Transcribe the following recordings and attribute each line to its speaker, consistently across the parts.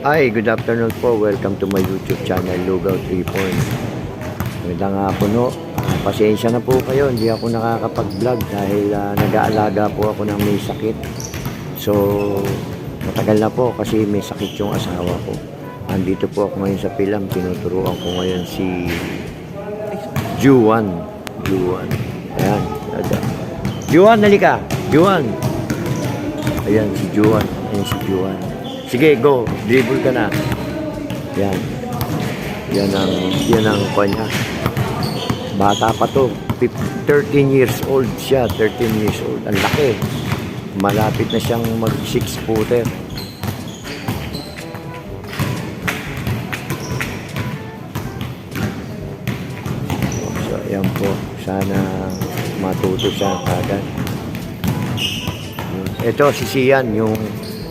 Speaker 1: Hi, good afternoon po. Welcome to my YouTube channel, Lugaw 3 Points. Magandang hapon po. Pasensya na po kayo, hindi ako nakakapag-vlog dahil nag-aalaga po ako ng may sakit. So, matagal na po kasi may sakit yung asawa ko. Andito po ako ngayon sa Pilam. Tinuturuan ko ngayon si Juan. Ayan. Juan, halika. Juan. Ayan, si Juan. Ayan si Juan. Sige, go. Dribble ka na. Yan. Yan ang kanya. Bata pa to. 13 years old siya. 13 years old. Ang laki. Malapit na siyang mag 6-footer. So, yan po. Sana matuto siya kagad. Ito, si Sian, yung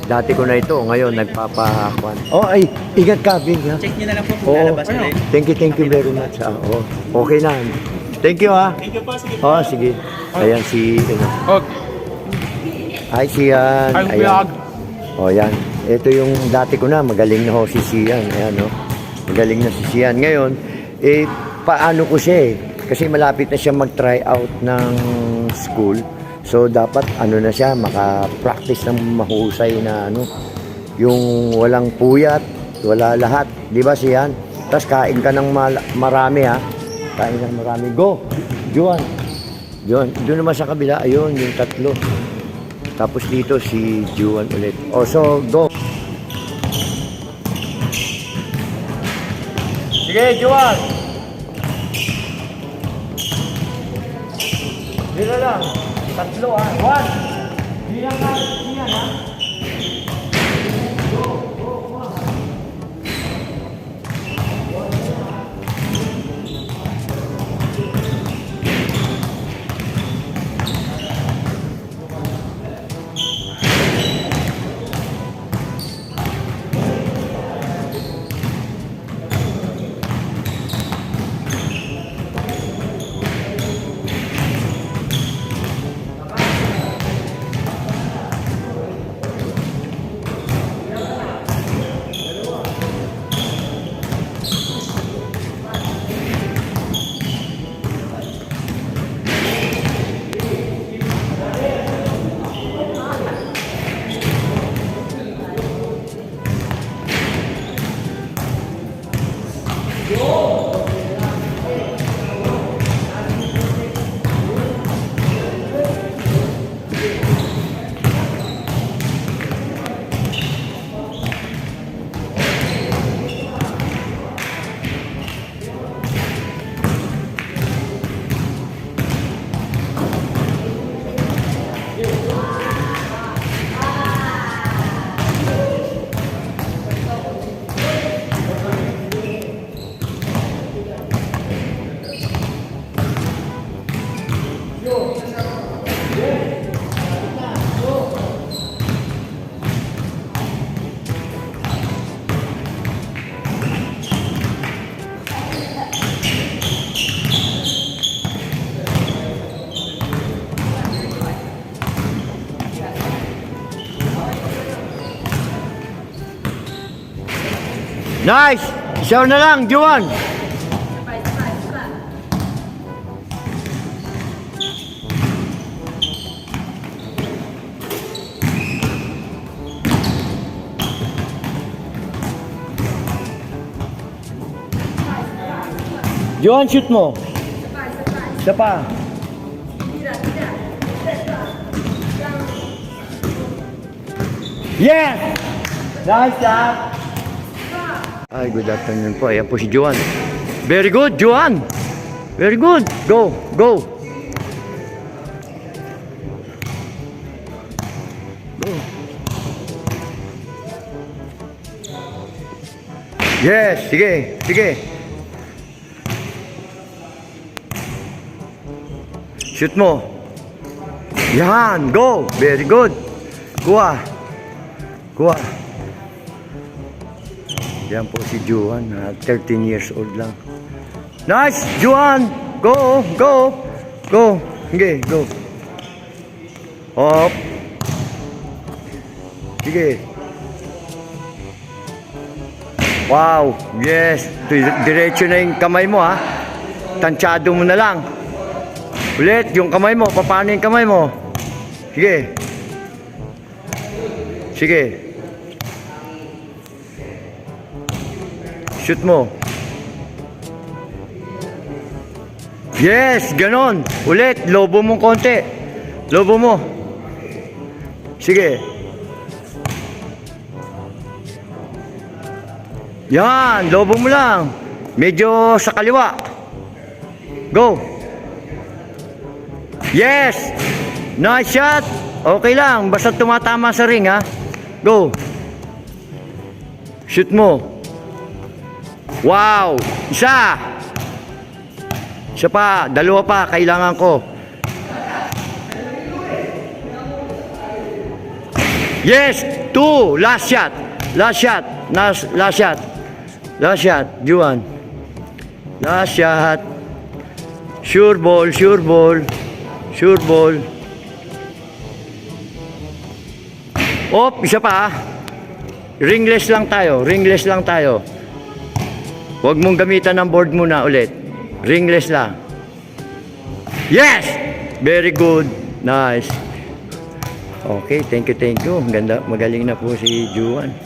Speaker 1: dati ko na ito, ngayon nagpapakuan. Oh, ay, ingat ka, Bing.
Speaker 2: Check nyo na lang po kung lalabas na rin.
Speaker 1: Thank you very much. Okay na. Thank you, ha.
Speaker 2: Thank you po, sige.
Speaker 1: Sige. Ayan si, Hi, Sian. Ayan. Yan. Ito yung dati ko na, magaling na ho si Sian. Ayan, magaling na si Sian. Ngayon, paano ko siya kasi malapit na siya mag-try out ng school. So, dapat na siya, maka-practice ng mahusay na yung walang puyat, wala lahat. Di ba Sian? Tapos kain ka ng marami, ha? Kain ng marami. Go! Juan. Doon naman sa kabila, ayun, yung tatlo. Tapos dito si Juan ulit. So, go! Sige, Juan! Dito lang. Tatlo, ha? 1. Bilang ka. Siyan, ha? Go. Nice! Isaw na lang, Juan! Juan, shoot mo! Isa pa! Yes! Nice shot! Ay, good afternoon po. Ayan po si Juan. Very good, Juan. Very good. Go, go. Go. Yes, sige, sige. Shoot mo. Yan, go. Very good. Kuha. Kuha. Yan po si Juan, 13 years old lang. Nice, Juan. Go, go. Go. Sige, go. Hop. Sige. Wow, yes. Diretso na yung kamay mo, ha. Tansyado mo na lang. Ulit, yung kamay mo. Paano yung kamay mo? Sige. Sige. Shoot mo. Yes, ganon. Ulit, lobo mong konti. Lobo mo. Sige. Yan, lobo mo lang. Medyo sa kaliwa. Go. Yes. Nice shot. Okay lang, basta tumatama sa ring, ha. Go. Shoot mo. Wow! Isa! Isa pa, dalawa pa, kailangan ko. Yes! 2! Last shot! Last shot! Last shot! Last shot, Juan. Last shot. Sure ball, sure ball. Sure ball. Op, isa pa. Ringless lang tayo, ringless lang tayo. Huwag mong gamitan ng board muna ulit. Ringless lang. Yes! Very good. Nice. Okay, thank you, thank you. Ganda, magaling na po si Juan.